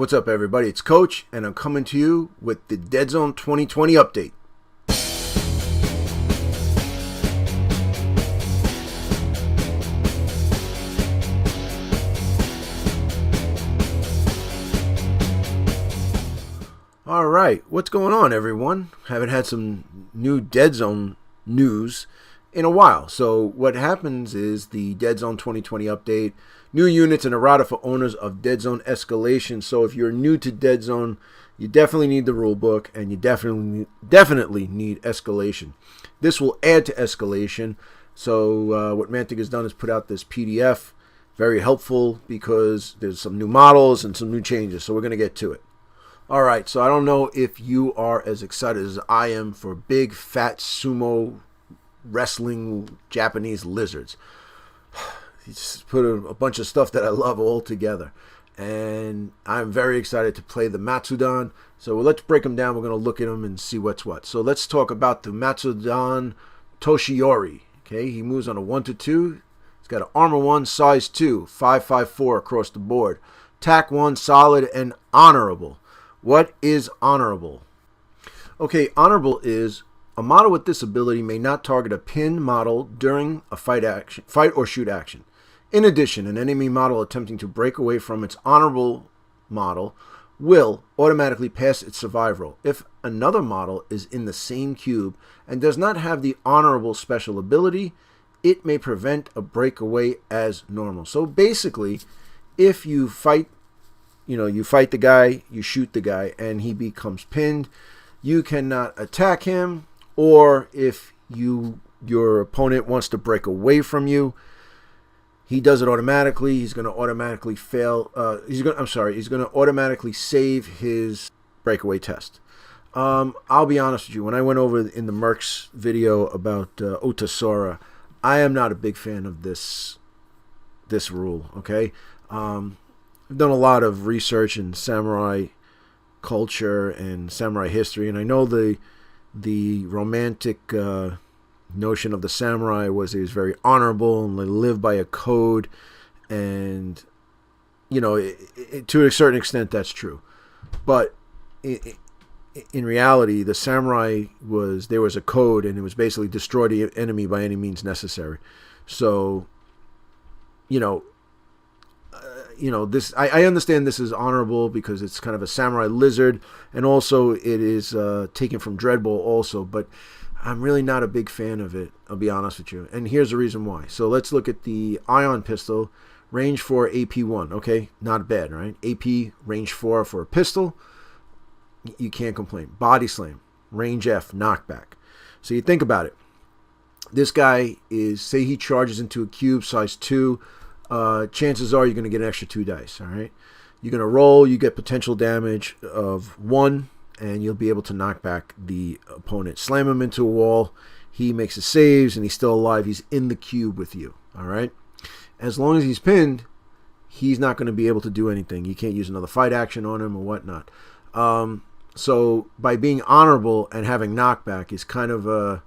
What's up, everybody? It's Coach, and I'm coming to you with the Deadzone 2020 update. All right, what's going on, everyone? Haven't had some new Deadzone news in a while. So what happens is the Deadzone 2020 update, new units and errata for owners of Deadzone Escalation. So if you're new to Deadzone, you definitely need the rulebook, and you definitely need Escalation. This will add to Escalation. So what Mantic has done is put out this PDF, very helpful because there's some new models and some new changes. So we're going to get to it. All right, so I don't know if you are as excited as I am for big, fat sumo wrestling Japanese lizards. He just put a bunch of stuff that I love all together. And I'm very excited to play the Matsudan. So let's break them down. We're going to look at them and see what's what. So let's talk about the Matsudan Toshiori. Okay, he moves on a 1-2. He's got an armor 1, size 2, 5.54 across the board. Attack 1, solid and honorable. What is honorable? Okay, honorable is a model with this ability may not target a pinned model during a fight or shoot action. In addition, an enemy model attempting to break away from its honorable model will automatically pass its survive roll. If another model is in the same cube and does not have the honorable special ability, it may prevent a breakaway as normal. So basically, if you fight the guy, you shoot the guy, and he becomes pinned, you cannot attack him, or if your opponent wants to break away from you, he does it automatically. He's going to automatically fail. He's going to automatically save his breakaway test. I'll be honest with you. When I went over in the Mercs video about Otasora, I am not a big fan of this rule. Okay. I've done a lot of research in samurai culture and samurai history, and I know the romantic notion of the samurai was he was very honorable and they lived by a code, and to a certain extent that's true, but in reality the samurai there was a code, and it was basically destroy the enemy by any means necessary. So this I understand this is honorable because it's kind of a samurai lizard, and also it is taken from Dreadball also, but I'm really not a big fan of it, I'll be honest with you, and here's the reason why. So let's look at the Ion pistol, range 4, AP 1. Okay, not bad, right? AP, range 4 for a pistol, you can't complain. Body slam, range F, knockback. So you think about it, this guy is, say he charges into a cube size 2, chances are you're going to get an extra 2 dice, all right? You're going to roll, you get potential damage of 1, and you'll be able to knock back the opponent. Slam him into a wall, he makes his saves, and he's still alive. He's in the cube with you, all right? As long as he's pinned, he's not going to be able to do anything. You can't use another fight action on him or whatnot. So by being honorable and having knockback is kind of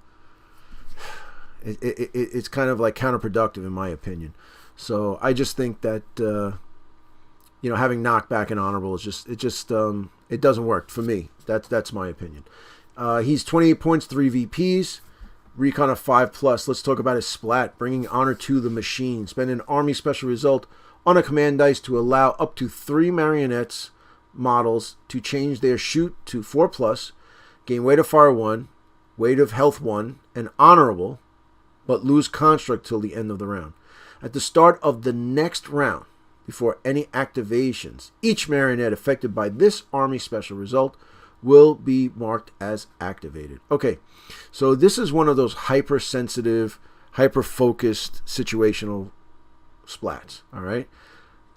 it's kind of like counterproductive in my opinion. So I just think that having knockback and honorable is it doesn't work for me. That's my opinion. He's 28 points, 3 VPs, recon of 5+. Let's talk about his splat, bringing honor to the machine. Spend an army special result on a command dice to allow up to 3 marionettes models to change their shoot to 4+, gain weight of fire 1, weight of health 1, and honorable, but lose construct till the end of the round. At the start of the next round, before any activations, each marionette affected by this army special result will be marked as activated. Okay, so this is one of those hypersensitive, hyper-focused situational splats, all right?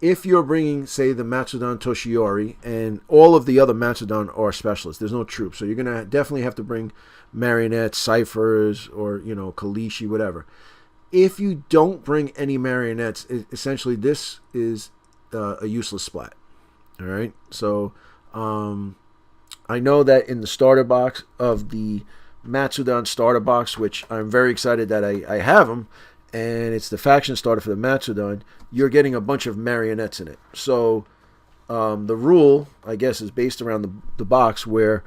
If you're bringing, say, the Matsudan Toshiori, and all of the other Matsudan are specialists, there's no troops, so you're going to definitely have to bring marionettes, ciphers, or, Kalishi, whatever. If you don't bring any marionettes, essentially this is a useless splat. All right. So I know that in the starter box of the Matsudan starter box, which I'm very excited that I have them, and it's the faction starter for the Matsudan, you're getting a bunch of marionettes in it. So The rule, I guess, is based around the box where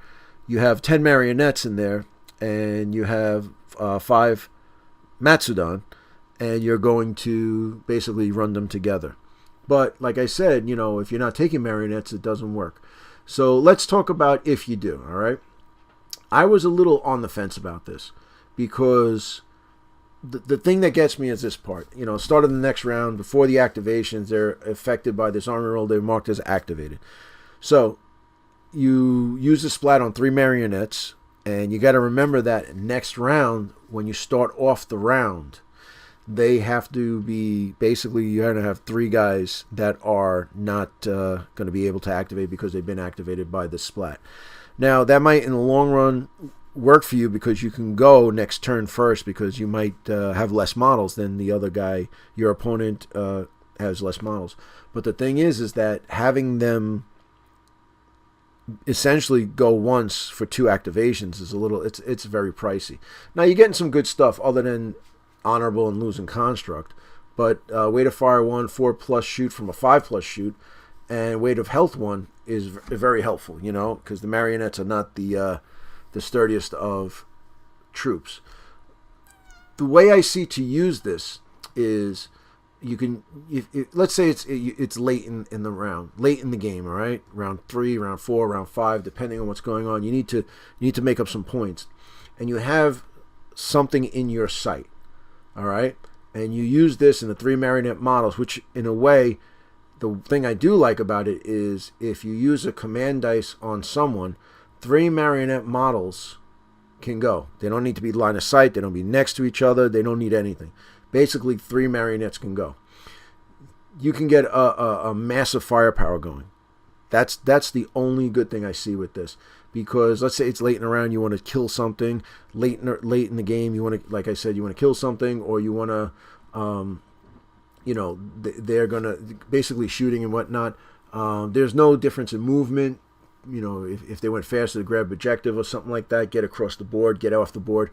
you have 10 marionettes in there and you have 5 Matsudan, and you're going to basically run them together. But like I said, if you're not taking marionettes, it doesn't work. So let's talk about if you do, all right? I was a little on the fence about this because the thing that gets me is this part. Start of the next round, before the activations, they're affected by this armor roll. They're marked as activated. So you use the splat on 3 marionettes, and you got to remember that next round, when you start off the round, they have to be, basically, you're going to have 3 guys that are not going to be able to activate because they've been activated by the splat. Now, that might, in the long run, work for you because you can go next turn first because you might have less models than the other guy. Your opponent has less models. But the thing is that having them essentially go once for 2 activations is it's very pricey. Now, you're getting some good stuff other than honorable and losing construct, but weight of fire 1, 4+ shoot from a 5+ shoot, and weight of health 1 is very helpful, because the marionettes are not the sturdiest of troops. The way I see to use this is you can, let's say it's late in the round, late in the game, all right? Round 3, round 4, round 5, depending on what's going on. You need to make up some points, and you have something in your sight, all right? And you use this in the 3 marionette models, which in a way, the thing I do like about it is if you use a command dice on someone, 3 marionette models can go. They don't need to be line of sight. They don't be next to each other. They don't need anything. Basically, 3 marionettes can go. You can get a massive firepower going. That's the only good thing I see with this. Because let's say it's late in the round, you want to kill something. Late in the game, you want to, like I said, you want to kill something, or you want to, they're gonna basically shooting and whatnot. There's no difference in movement. If they went faster to grab objective or something like that, get across the board, get off the board.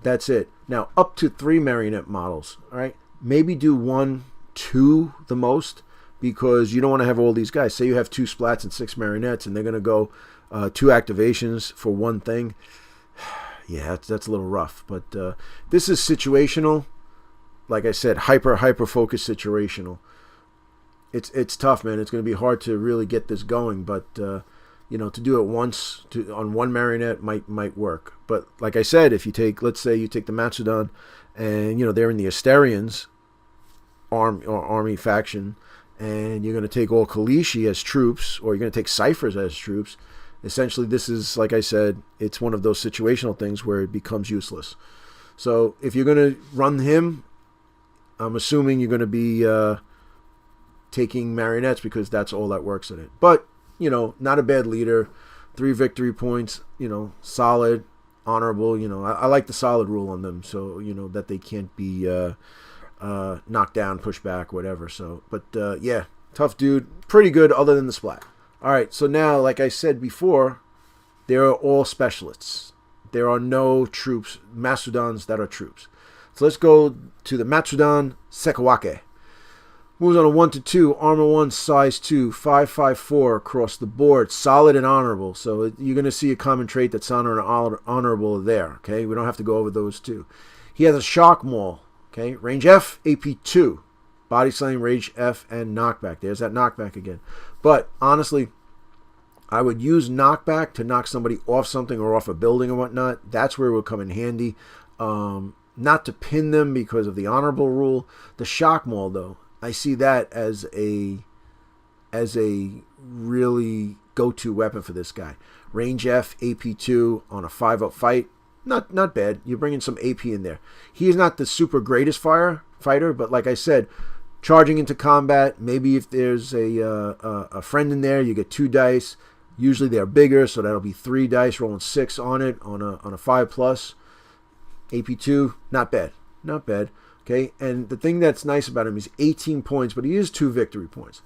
That's it. Now, up to 3 marionette models, all right? Maybe do 1, 2 the most, because you don't want to have all these guys. Say you have 2 splats and 6 marionettes, and they're going to go 2 activations for one thing. Yeah, that's a little rough. But this is situational. Like I said, hyper focused situational. It's tough, man. It's going to be hard to really get this going, but to do it once on 1 marionette might work. But like I said, if you let's say you take the Matsudan, and they're in the Asterians army faction, and you're going to take all Kalishi as troops, or you're going to take Ciphers as troops. Essentially, this is, like I said, it's one of those situational things where it becomes useless. So if you're going to run him, I'm assuming you're going to be taking marionettes because that's all that works in it. But, not a bad leader. 3 victory points, solid, honorable. I like the solid rule on them, so, that they can't be knocked down, pushed back, whatever. So, but yeah, tough dude. Pretty good other than the splat. All right, so now, like I said before, they are all specialists. There are no troops, Matsudans that are troops. So let's go to the Matsudan Sekawake. Moves on a 1-2, armor 1, size 2, 5.54 across the board, solid and honorable. So you're going to see a common trait that's honorable there. Okay, we don't have to go over those two. He has a shock maul. Okay, range F, AP 2, body slam, range F, and knockback. There's that knockback again. But honestly, I would use knockback to knock somebody off something or off a building or whatnot. That's where it will come in handy. Not to pin them because of the honorable rule. The shock maul, though, I see that as a really go-to weapon for this guy. Range F, AP 2 on a 5-up fight. Not bad. You're bringing some AP in there. He is not the super greatest fighter, but like I said, charging into combat, maybe if there's a friend in there, you get 2 dice. Usually they're bigger, so that'll be 3 dice, rolling 6 on it, on a 5+. AP 2, not bad. Not bad. Okay, and the thing that's nice about him is 18 points, but he is 2 victory points.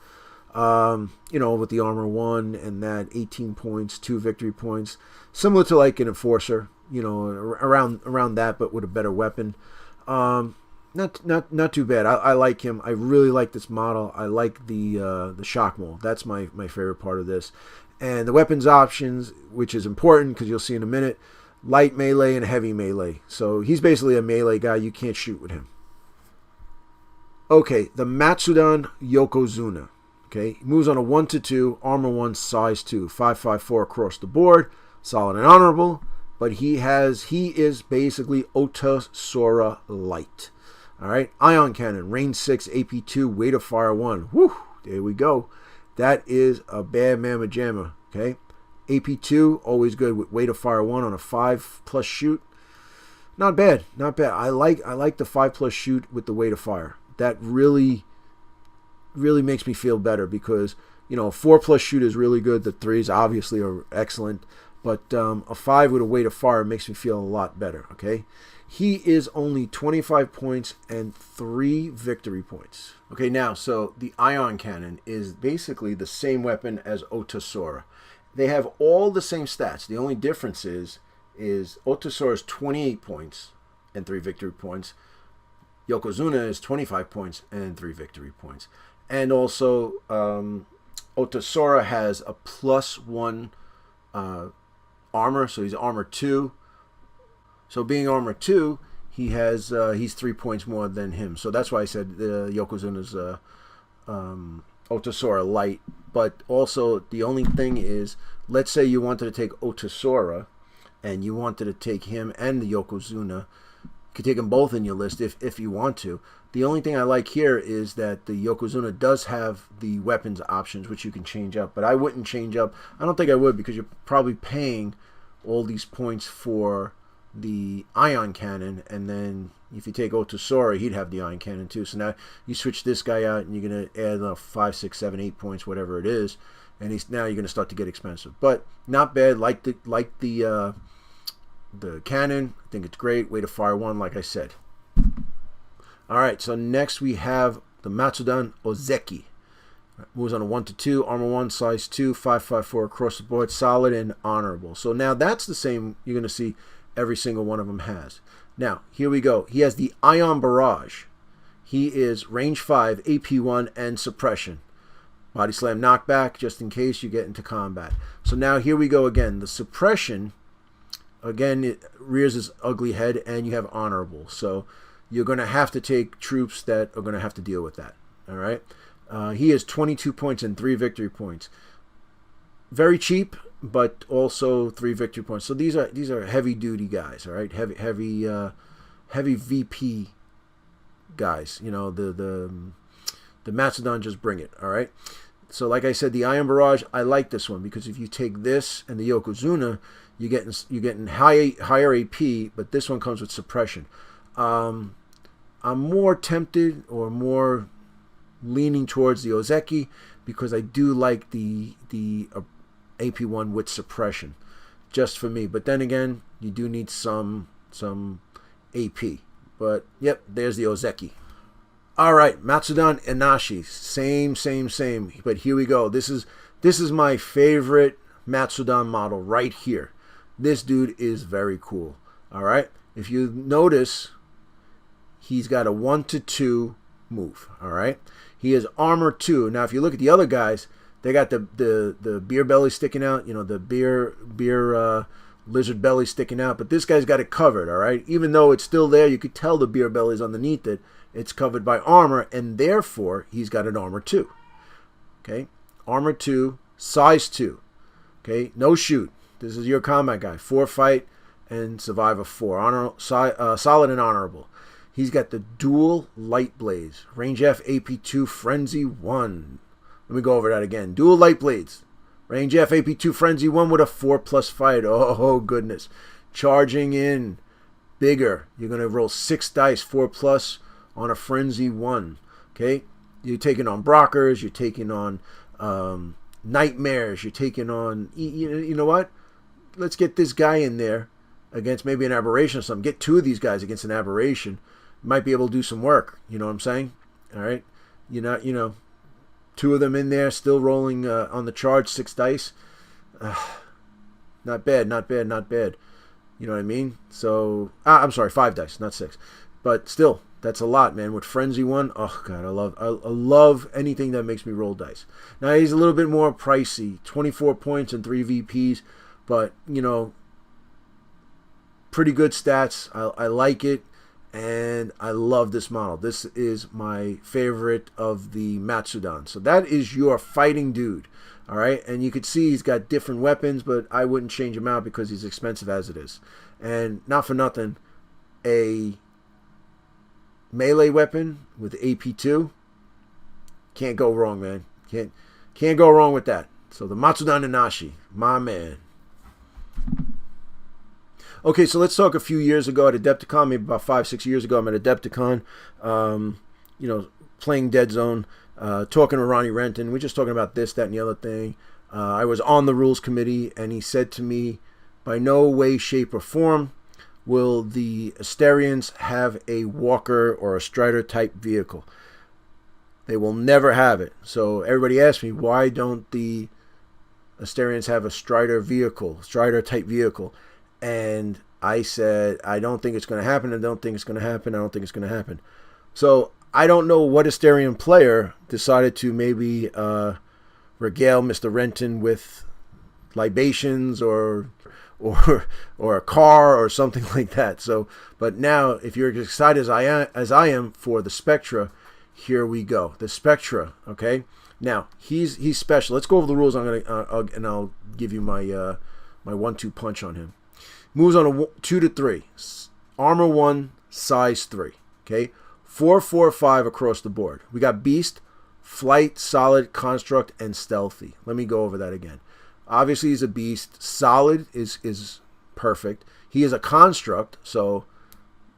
With the armor 1 and that 18 points, 2 victory points, similar to like an enforcer, around that, but with a better weapon. Not too bad. I like him. I really like this model. I like the shock mold. That's my favorite part of this. And the weapons options, which is important because you'll see in a minute, light melee and heavy melee. So he's basically a melee guy. You can't shoot with him. Okay, the Matsudan Yokozuna. Okay, he moves on a 1-2, armor 1, size 2, 5.54 across the board, solid and honorable. But he is basically Otosora light. All right, ion cannon, range 6, AP 2, weight of fire 1. Whew, there we go. That is a bad mamma jamma. Okay, AP 2, always good with weight of fire 1 on a 5+ shoot. Not bad, not bad. I like the 5+ shoot with the weight of fire. That really makes me feel better because, you know, a 4+ shoot is really good. The 3s obviously are excellent, but a 5 with a weight of fire makes me feel a lot better. Okay, he is only 25 points and 3 victory points. Okay, now so the ion cannon is basically the same weapon as Otosora. They have all the same stats. The only difference is Otosora is 28 points and 3 victory points. Yokozuna is 25 points and 3 victory points. And also, Otosora has a +1 armor, so he's armor 2. So being armor 2, he's 3 points more than him. So that's why I said Yokozuna's Otosora light. But also, the only thing is, let's say you wanted to take Otosora, and you wanted to take him and the Yokozuna. You could take them both in your list if you want to. The only thing I like here is that the Yokozuna does have the weapons options, which you can change up. But I wouldn't change up. I don't think I would because you're probably paying all these points for the ion cannon. And then if you take Otosora, he'd have the ion cannon too. So now you switch this guy out and you're going to add 5, 6, 7, 8 points, whatever it is. And now you're going to start to get expensive. But not bad. Like the cannon, I think it's great. Weight of fire 1, like I said. All right, so next we have the Matsudan Ozeki. Moves on a 1-2, armor 1, size 2, 5.54 across the board, solid and honorable. So now that's the same you're going to see every single one of them has. Now, here we go. He has the Ion Barrage. He is range 5, AP 1, and suppression. Body slam knockback, just in case you get into combat. So now here we go again. The suppression, again, it rears his ugly head, and you have honorable. So you're going to have to take troops that are going to have to deal with that. All right. He has 22 points and 3 victory points. Very cheap, but also 3 victory points. So these are heavy duty guys. All right, heavy VP guys. You know, the Matsudan just bring it. All right. So like I said, the Iron Barrage, I like this one because if you take this and the Yokozuna, you're getting higher AP, but this one comes with suppression. I'm more tempted or more leaning towards the Ozeki because I do like the AP one with suppression, just for me. But then again, you do need some AP. But yep, there's the Ozeki. All right, Matsudan Anashi, same. But here we go. This is my favorite Matsudan model right here. This dude is very cool. All right, if you notice, he's got a 1-2 move. All right. He is armor 2. Now, if you look at the other guys, they got the beer belly sticking out. You know, the beer lizard belly sticking out. But this guy's got it covered. All right. Even though it's still there, you could tell the beer belly is underneath it. It's covered by armor, and therefore he's got an armor 2. Okay. Armor 2, size 2. Okay. No shoot. This is your combat guy. 4 fight and survivor 4. Solid and honorable. He's got the dual light blades. Range F, AP 2, Frenzy 1. Let me go over that again. Dual light blades. Range F, AP 2, Frenzy 1 with a 4+ fight. Oh, goodness. Charging in. Bigger. You're going to roll 6 dice, 4+ on a Frenzy 1. Okay? You're taking on Brockers. You're taking on Nightmares. You're taking on... You know what? Let's get this guy in there against maybe an Aberration or something. Get 2 of these guys against an Aberration. Might be able to do some work. You know what I'm saying? All right. You know, 2 of them in there still rolling on the charge, 6 dice. Not bad. You know what I mean? So I'm sorry, 5 dice, not 6. But still, That's a lot, man. With Frenzy 1, oh god, I love anything that makes me roll dice. Now he's a little bit more pricey, 24 points and 3 VPs, but you know, pretty good stats. I like it, and I love this model. This is my favorite of the Matsudan. So that is your fighting dude. All right, and you can see he's got different weapons, but I wouldn't change him out because he's expensive as it is. And not for nothing, a melee weapon with AP2, can't go wrong, man. Can't go wrong with that. So the Matsudan Anashi, my man. Okay, so let's talk a few years ago at Adepticon, maybe about 5-6 years ago. I'm at Adepticon, you know, playing Deadzone, talking to Ronnie Renton. We're just talking about this, that, and the other thing. I was on the rules committee, and he said to me, by no way, shape, or form will the Asterians have a walker or a strider type vehicle. They will never have it. So everybody asked me, why don't the Asterians have a strider type vehicle? And I said, I don't think it's going to happen. I don't think it's going to happen. I don't think it's going to happen. So I don't know what Asterian player decided to maybe regale Mr. Renton with libations or a car or something like that. So, but now, if you're as excited as I am for the Spectra, here we go. The Spectra, okay. Now he's special. Let's go over the rules. And I'll give you my my 1-2 punch on him. Moves on a 2 to 3, armor 1, size 3. Okay, 4, 4, 5 across the board. We got Beast, Flight, Solid, Construct, and Stealthy. Let me go over that again. Obviously, he's a Beast. Solid is perfect. He is a Construct, so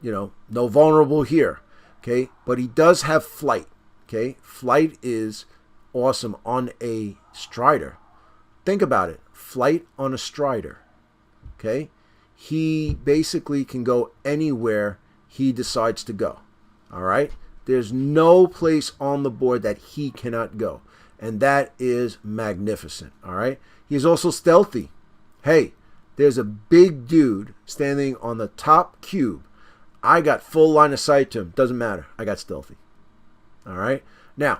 you know, no vulnerable here. Okay, but he does have Flight. Okay, Flight is awesome on a Strider. Think about it. Flight on a Strider. Okay. He basically can go anywhere he decides to go. All right? There's no place on the board that he cannot go. And that is magnificent. All right? He's also stealthy. Hey, there's a big dude standing on the top cube. I got full line of sight to him. Doesn't matter. I got stealthy. All right? Now,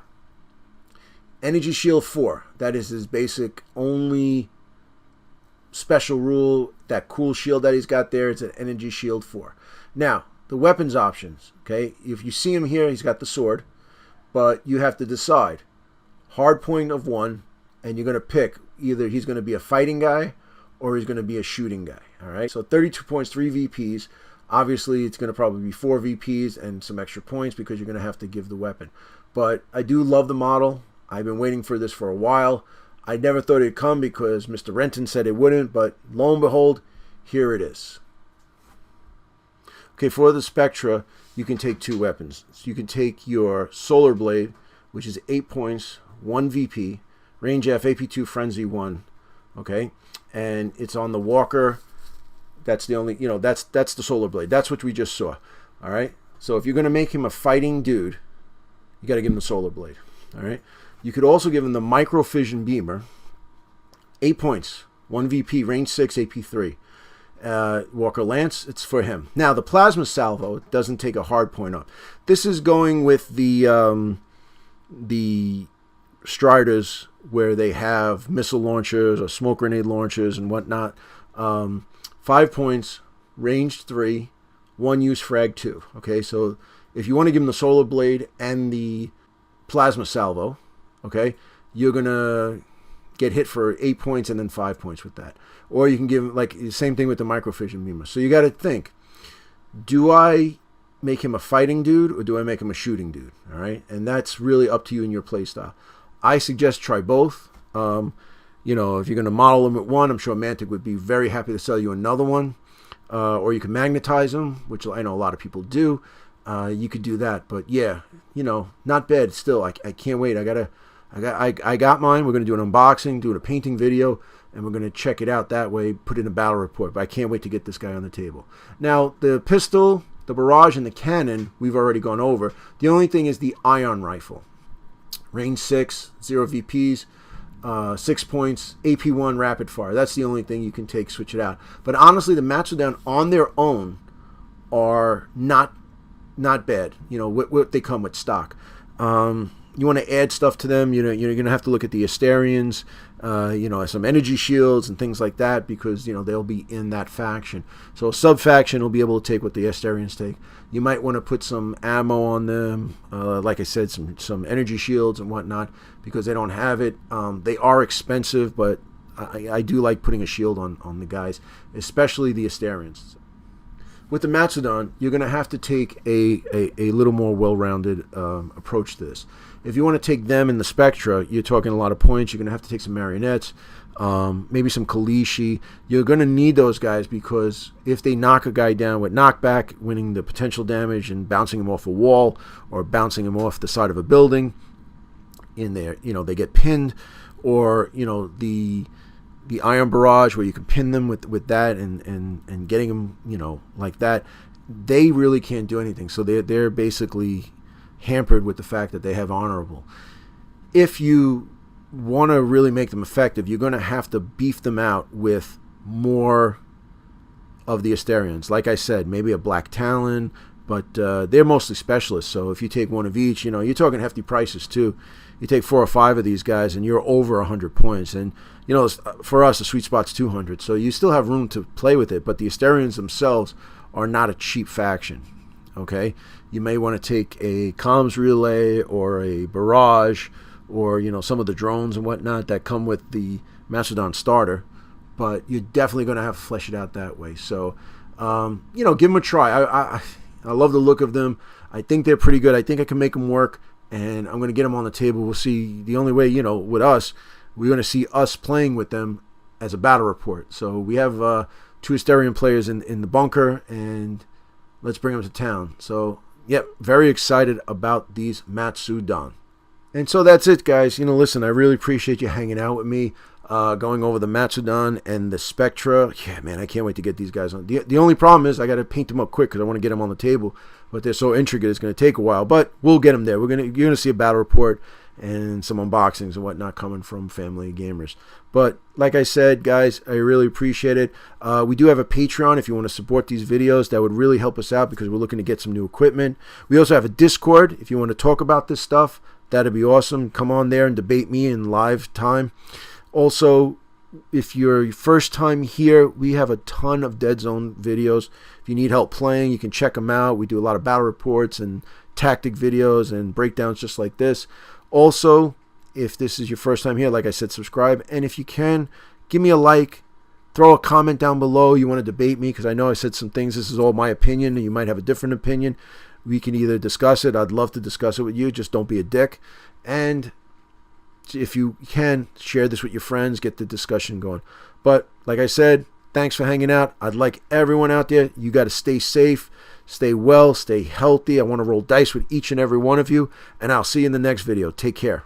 Energy Shield 4. That is his basic only special rule. That cool shield that he's got there, it's an Energy Shield 4. Now, the weapons options, okay? If you see him here, he's got the sword, but you have to decide. Hard point of 1, and you're going to pick either he's going to be a fighting guy or he's going to be a shooting guy, all right? So 32 points, 3 VPs. Obviously, it's going to probably be 4 VPs and some extra points because you're going to have to give the weapon. But I do love the model. I've been waiting for this for a while. I never thought it'd come because Mr. Renton said it wouldn't, but lo and behold, here it is. Okay, for the Spectra, you can take 2 weapons. So you can take your Solar Blade, which is 8 points, 1 VP, range F, AP2, Frenzy 1, okay? And it's on the Walker. That's the only, you know, that's the Solar Blade. That's what we just saw, all right? So if you're going to make him a fighting dude, you got to give him the Solar Blade, all right? You could also give him the Microfission Beamer, 8 points, 1 VP, range 6, AP3. Walker Lance, it's for him. Now, the Plasma Salvo doesn't take a hard point up. This is going with the Striders where they have missile launchers or smoke grenade launchers and whatnot. 5 points, range 3, 1 use frag 2. Okay, so if you want to give him the Solar Blade and the Plasma Salvo, okay, you're going to get hit for 8 points and then 5 points with that. Or you can give him, like, the same thing with the Microfission Beamer. So you got to think, do I make him a fighting dude or do I make him a shooting dude? All right, and that's really up to you and your play style. I suggest try both. You know, if you're going to model him with one, I'm sure Mantic would be very happy to sell you another one. Or you can magnetize him, which I know a lot of people do. You could do that. But yeah, you know, not bad still. I can't wait. I got mine. We're going to do an unboxing, do a painting video, and we're going to check it out that way, put in a battle report. But I can't wait to get this guy on the table. Now, the pistol, the barrage, and the cannon, we've already gone over. The only thing is the ion rifle. Range 6, 0 VPs, 6 points, AP1 rapid fire. That's the only thing you can take, switch it out. But honestly, the Matsudan on their own are not not bad. You know, what they come with stock. You want to add stuff to them, you know, you're going to have to look at the Asterians, you know, some energy shields and things like that, because, you know, they'll be in that faction. So a sub-faction will be able to take what the Asterians take. You might want to put some ammo on them, like I said, some energy shields and whatnot, because they don't have it. They are expensive, but I do like putting a shield on the guys, especially the Asterians. With the Matsudan, you're going to have to take a little more well-rounded approach to this. If you want to take them in the Spectra, you're talking a lot of points. You're going to have to take some marionettes, maybe some Kalishi. You're going to need those guys, because if they knock a guy down with knockback, winning the potential damage and bouncing him off a wall or bouncing him off the side of a building, in there, you know, they get pinned, or, you know, the iron barrage where you can pin them with that and getting them, you know, like that, they really can't do anything. So they're basically hampered with the fact that they have honorable. If you want to really make them effective, you're going to have to beef them out with more of the Asterians. Like I said, maybe a Black Talon, but they're mostly specialists. So if you take one of each, you know, you're talking hefty prices too. You take 4 or 5 of these guys and you're over 100 points. And, you know, for us, the sweet spot's 200. So you still have room to play with it. But the Asterians themselves are not a cheap faction. Okay? You may want to take a comms relay or a barrage, or, you know, some of the drones and whatnot that come with the Matsudan starter. But you're definitely going to have to flesh it out that way. So, you know, give them a try. I love the look of them. I think they're pretty good. I think I can make them work. And I'm going to get them on the table. We'll see. The only way, you know, with us, we're going to see us playing with them as a battle report. So we have 2 Asterian players in the bunker, and let's bring them to town. So, yep, very excited about these Matsudan. And so that's it, guys. You know, listen, I really appreciate you hanging out with me, going over the Matsudan and the Spectra. Yeah, man, I can't wait to get these guys on. The only problem is I got to paint them up quick because I want to get them on the table. But they're so intricate, it's going to take a while. But we'll get them there. You're going to see a battle report and some unboxings and whatnot coming from Family Gamers. But like I said, guys, I really appreciate it. We do have a Patreon if you want to support these videos. That would really help us out, because we're looking to get some new equipment. We also have a Discord if you want to talk about this stuff. That'd be awesome. Come on there and debate me in live time. Also, if you're first time here, we have a ton of Deadzone videos. If you need help playing, you can check them out. We do a lot of battle reports and tactic videos and breakdowns just like this. Also, if this is your first time here, like I said, subscribe. And if you can, give me a like. Throw a comment down below. You want to debate me, because I know I said some things. This is all my opinion, and you might have a different opinion. We can either discuss it. I'd love to discuss it with you. Just don't be a dick. And if you can, share this with your friends. Get the discussion going. But like I said, thanks for hanging out. I'd like everyone out there, you got to stay safe, stay well, stay healthy. I want to roll dice with each and every one of you. And I'll see you in the next video. Take care.